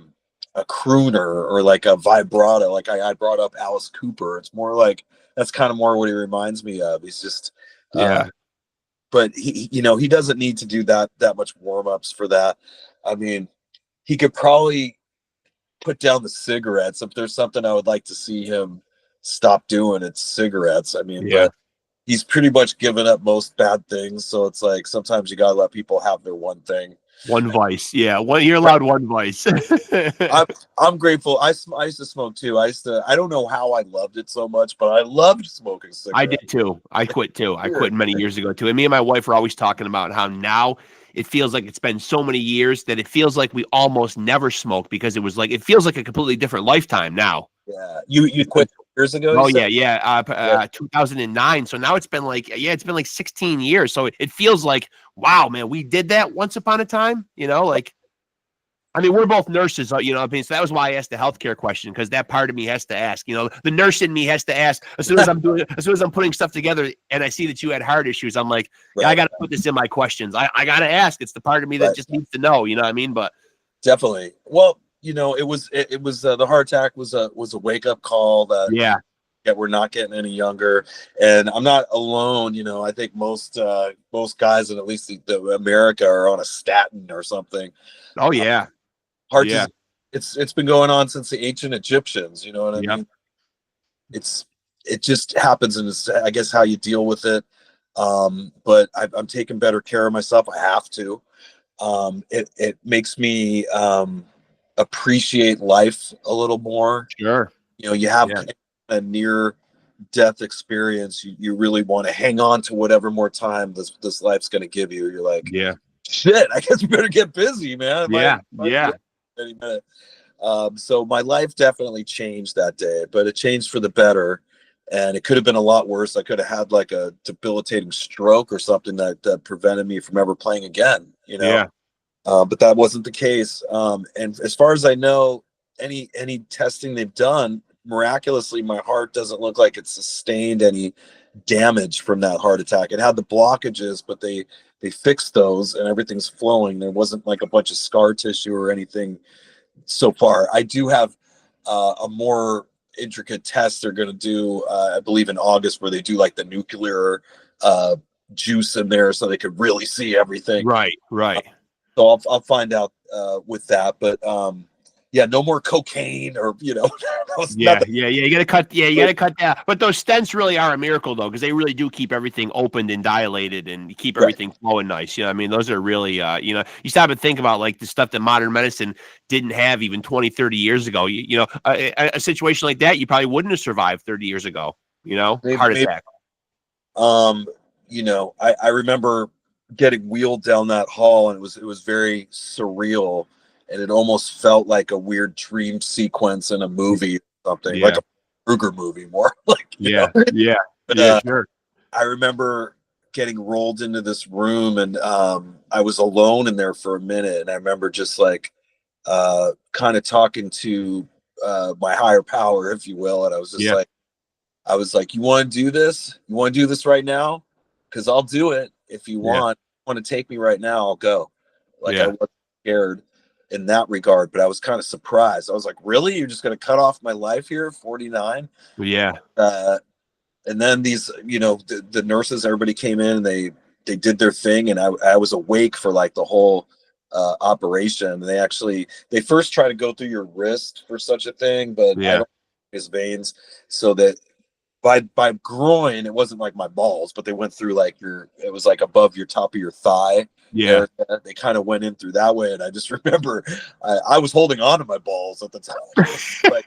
crooner or like a vibrato. Like I brought up Alice Cooper. It's more like that's kind of more what he reminds me of. He's just Yeah. But he, you know, he doesn't need to do that much warm-ups for that. I mean, he could probably put down the cigarettes. If there's something I would like to see him stop doing, it's cigarettes. I mean, Yeah. but he's pretty much given up most bad things. So it's like sometimes you gotta let people have their one thing. One vice. Yeah. You're allowed one vice. I'm grateful. I used to smoke too. I don't know how I loved it so much, but I loved smoking cigarettes. I did too. I quit too. I quit many years ago too. And me and my wife were always talking about how now it feels like it's been so many years that it feels like we almost never smoked because it feels like a completely different lifetime now. Yeah. You quit years ago? Oh yeah. 2009. So now it's been like 16 years. So it feels like, wow, man, we did that once upon a time, you know, like, I mean, we're both nurses, you know. I mean, so that was why I asked the healthcare question, because that part of me has to ask. You know, the nurse in me has to ask. As soon as I'm putting stuff together, and I see that you had heart issues, I'm like, yeah, I got to put this in my questions. I got to ask. It's the part of me that just needs to know. You know what I mean? But definitely. Well, you know, it was the heart attack was a wake up call that we're not getting any younger, and I'm not alone. You know, I think most guys in at least the America are on a statin or something. Oh yeah. Heart disease, it's been going on since the ancient Egyptians. You know what I mean? It just happens, and it's, I guess, how you deal with it. But I'm taking better care of myself. I have to. It makes me appreciate life a little more. Sure. You know, you have a near death experience. You really want to hang on to whatever more time this life's going to give you. You're like, shit, I guess we better get busy, man. Any minute. So my life definitely changed that day, but it changed for the better, and it could have been a lot worse. I could have had like a debilitating stroke or something that prevented me from ever playing again, you know. But that wasn't the case. And as far as I know, any testing they've done, miraculously my heart doesn't look like it sustained any damage from that heart attack. It had the blockages, but they fixed those and everything's flowing. There wasn't like a bunch of scar tissue or anything so far. I do have a more intricate test they're going to do, I believe in August, where they do like the nuclear juice in there so they could really see everything. Right. So I'll find out with that, but no more cocaine or, you know. You gotta cut. You gotta cut that. But those stents really are a miracle, though, because they really do keep everything opened and dilated and keep everything flowing nice. You know, I mean, those are really, you know, you stop and think about like the stuff that modern medicine didn't have even 20, 30 years ago. You know, a situation like that, you probably wouldn't have survived 30 years ago. You know, heart attack. You know, I remember getting wheeled down that hall, and it was very surreal, and it almost felt like a weird dream sequence in a movie or something, like a Kruger movie, more like Sure. I remember getting rolled into this room, and I was alone in there for a minute, and I remember just like kind of talking to my higher power, if you will. And I was just like, you want to do this? You want to do this right now? Because I'll do it. If you want to take me right now, I'll go. Like I wasn't scared in that regard, but I was kind of surprised. I was like, really? You're just going to cut off my life here at 49? Yeah. And then these, the nurses, everybody came in and they did their thing. And I was awake for like the whole operation. They first try to go through your wrist for such a thing, but I don't his veins, so that by groin, it wasn't like my balls, but they went through like it was like above your top of your thigh. Yeah. They kind of went in through that way. And I just remember I was holding on to my balls at the time. Like,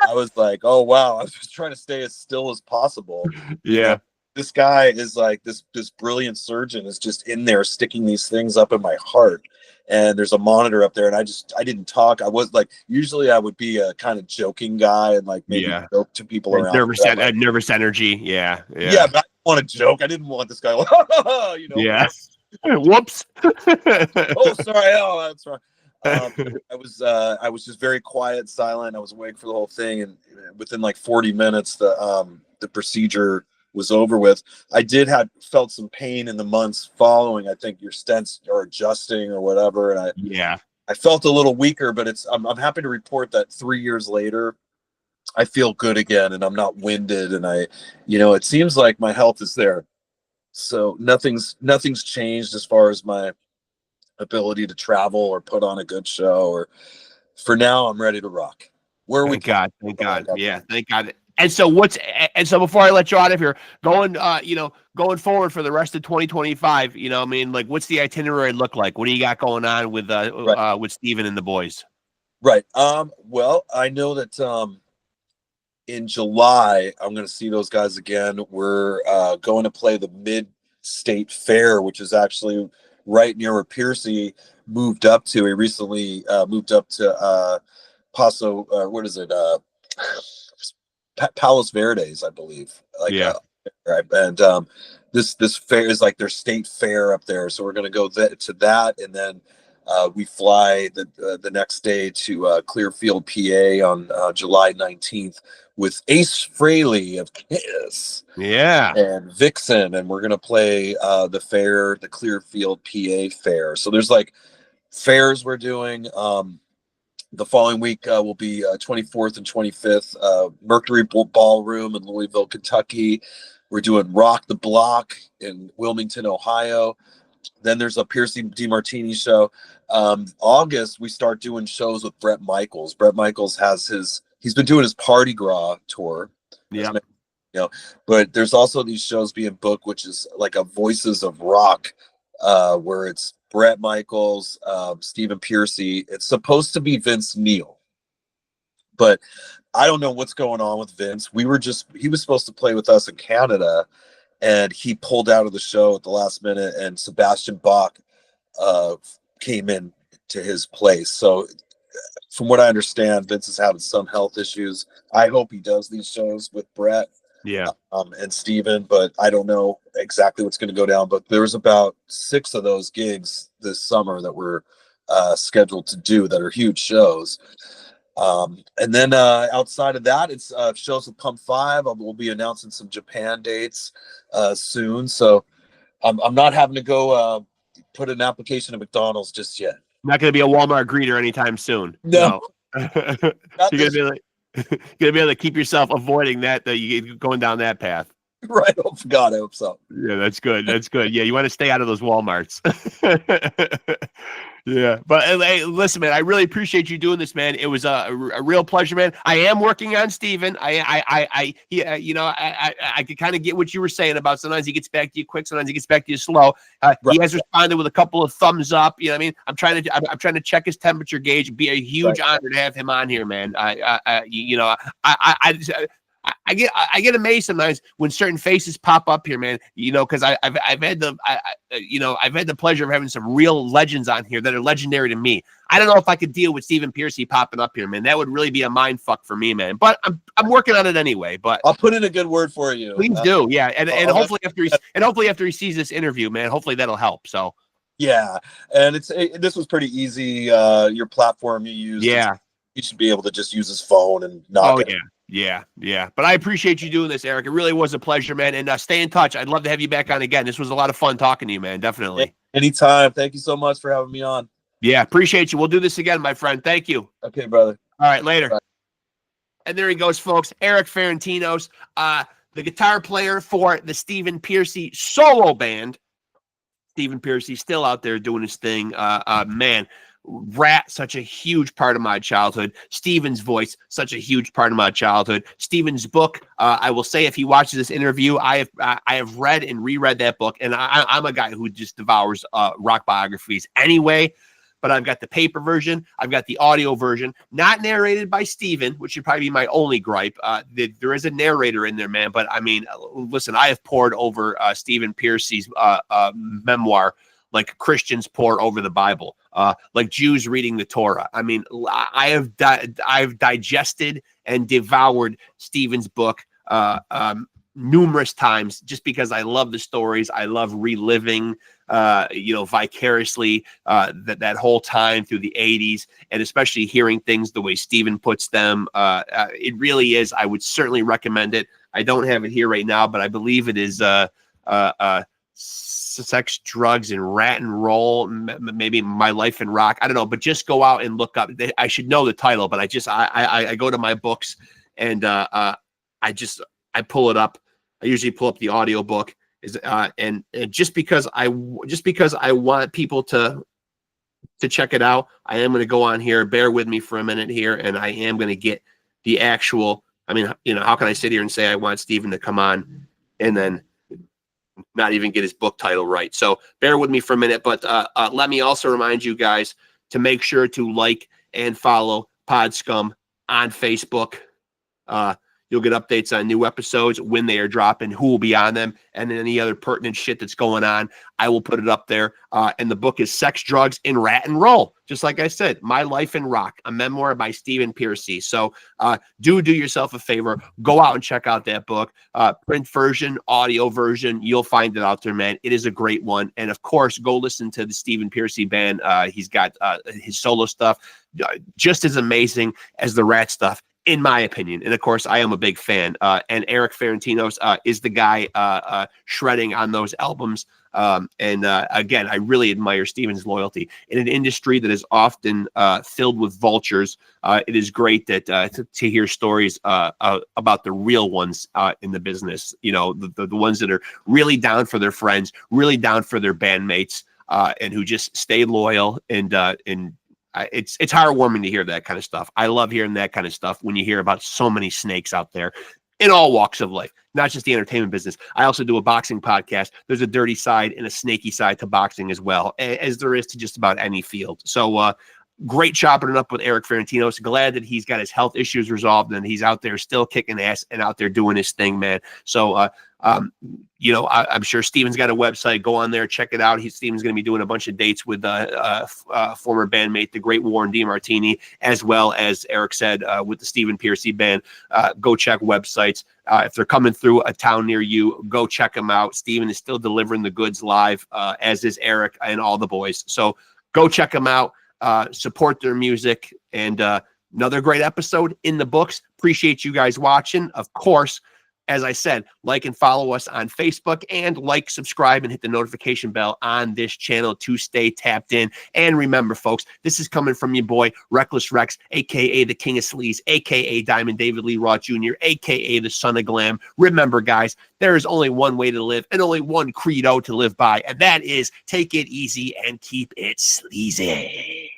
I was like, oh, wow. I was just trying to stay as still as possible. Yeah. This guy is like this brilliant surgeon is just in there sticking these things up in my heart. And there's a monitor up there, and I didn't talk. I was like, usually I would be a kind of joking guy and like maybe joke to people around. Nervous energy. Yeah. Yeah, but I didn't want to joke. I didn't want this guy like, Yeah. Whoops. Oh, sorry. Oh, that's right. I was just very quiet, silent. I was awake for the whole thing, and within like 40 minutes, the procedure was over with. I felt some pain in the months following. I think your stents are adjusting or whatever, and I felt a little weaker. But I'm happy to report that 3 years later, I feel good again, and I'm not winded, and it seems like my health is there. So nothing's changed as far as my ability to travel or put on a good show. Or for now, I'm ready to rock. Thank God. Yeah, thank God. And so before I let you out of here, going forward for the rest of 2025, like what's the itinerary look like? What do you got going on with Stephen and the boys? Right. Well, I know that in July, I'm going to see those guys again. We're going to play the Mid-State Fair, which is actually right near where Pearcy moved up to. He recently moved up to Paso, what is it? Palos Verdes, I believe. And this fair is like their state fair up there. So we're going to go to that, and then we fly the next day to Clearfield, PA on July 19th with Ace Frehley of Kiss. Yeah. And Vixen, and we're going to play the Clearfield, PA fair. So there's like fairs we're doing. The following week will be 24th and 25th, Mercury Ballroom in Louisville, Kentucky. We're doing Rock the Block in Wilmington, Ohio. Then there's a Pearcy DeMartini show. August, we start doing shows with Bret Michaels. Bret Michaels he's been doing his Party Gras tour. Yeah. But there's also these shows being booked, which is like a Voices of Rock, where it's Bret Michaels, Stephen Pearcy. It's supposed to be Vince Neil, but I don't know what's going on with Vince. He was supposed to play with us in Canada, and he pulled out of the show at the last minute, and Sebastian Bach came in to his place. So from what I understand, Vince is having some health issues. I hope he does these shows with Bret. Yeah. And Steven, but I don't know exactly what's going to go down. But there's about 6 of those gigs this summer that we're scheduled to do that are huge shows. And then outside of that, it's shows with Pump 5. We'll be announcing some Japan dates soon. So I'm not having to go put an application at McDonald's just yet. Not going to be a Walmart greeter anytime soon. No. You're going to be able to keep yourself avoiding that you going down that path. Right. Oh, God, I hope so. Yeah, that's good. That's good. Yeah, you want to stay out of those Walmarts. Yeah, but hey, listen, man, I really appreciate you doing this, man. It was a real pleasure, man. I am working on Steven. I could kind of get what you were saying about sometimes he gets back to you quick, sometimes he gets back to you slow. Right. He has responded with a couple of thumbs up. You know what I mean? I'm trying to check his temperature gauge. It'd be a huge honor to have him on here, man. I get amazed sometimes when certain faces pop up here, man. Because I've had the pleasure of having some real legends on here that are legendary to me. I don't know if I could deal with Stephen Pearcy popping up here, man. That would really be a mind fuck for me, man. But I'm working on it anyway. But I'll put in a good word for you. Please do, yeah. And hopefully after he sees this interview, man, hopefully that'll help. So yeah, and this was pretty easy. Your platform you used, he should be able to just use his phone and knock it. Yeah. But I appreciate you doing this, Eric. It really was a pleasure, man. And stay in touch. I'd love to have you back on again. This was a lot of fun talking to you, man. Definitely. Anytime. Thank you so much for having me on. Yeah, appreciate you. We'll do this again, my friend. Thank you. Okay, brother. All right, later. Bye. And there he goes, folks. ERIK FERENTINOS, the guitar player for the Stephen Pearcy solo band. Stephen Pearcy still out there doing his thing. Man, RATT, such a huge part of my childhood. Stephen's voice, such a huge part of my childhood. Stephen's book, I will say, if he watches this interview, I have read and reread that book, and I'm a guy who just devours rock biographies anyway. But I've got the paper version. I've got the audio version, not narrated by Stephen, which should probably be my only gripe. There is a narrator in there, man. But I mean, listen, I have poured over Stephen Pearcy's memoir like Christians pour over the Bible, like Jews reading the Torah. I mean, I've digested and devoured Stephen's book numerous times just because I love the stories. I love reliving vicariously that whole time through the 80s, and especially hearing things the way Stephen puts them. It really is. I would certainly recommend it. I don't have it here right now, but I believe it is Sex, Drugs, and Rat and Roll, maybe My Life in Rock. I don't know, but just go out and look up. I should know the title, but I go to my books and I pull it up. I usually pull up the audio book. And just because I want people to check it out, I am going to go on here. Bear with me for a minute here, and I am going to get the actual. I mean, how can I sit here and say I want Stephen to come on and then not even get his book title right? So bear with me for a minute. But let me also remind you guys to make sure to like and follow PodScum on Facebook. You'll get updates on new episodes, when they are dropping, who will be on them, and any other pertinent shit that's going on. I will put it up there. And the book is Sex, Drugs, and Rat and Roll. Just like I said, My Life in Rock, a memoir by Stephen Pearcy. So do yourself a favor. Go out and check out that book. Print version, audio version, you'll find it out there, man. It is a great one. And, of course, go listen to the Stephen Pearcy Band. He's got his solo stuff just as amazing as the RATT stuff, in my opinion. And of course, I am a big fan. And ERIK FERENTINOS is the guy shredding on those albums. Again, I really admire Stephen's loyalty. In an industry that is often filled with vultures, it is great that to hear stories about the real ones in the business. The ones that are really down for their friends, really down for their bandmates, and who just stay loyal and it's heartwarming to hear that kind of stuff. I love hearing that kind of stuff when you hear about so many snakes out there in all walks of life, not just the entertainment business. I also do a boxing podcast. There's a dirty side and a snaky side to boxing as well, as there is to just about any field. So great chopping it up with ERIK FERENTINOS. Glad that he's got his health issues resolved and he's out there still kicking ass and out there doing his thing, man. So, I'm sure Stephen's got a website. Go on there, check it out. Stephen's going to be doing a bunch of dates with former bandmate, the great Warren DeMartini, as well as Eric said, with the Stephen Pearcy Band. Go check websites. If they're coming through a town near you, go check them out. Stephen is still delivering the goods live, as is Eric and all the boys. So go check them out. Support their music, and another great episode in the books. Appreciate you guys watching. Of course, as I said, like and follow us on Facebook, and like, subscribe, and hit the notification bell on this channel to stay tapped in. And remember, folks, this is coming from your boy, Reckless Rexx, a.k.a. the King of Sleaze, a.k.a. Diamond David Lee Roth Jr., a.k.a. the Son of Glam. Remember, guys, there is only one way to live and only one credo to live by, and that is take it easy and keep it sleazy.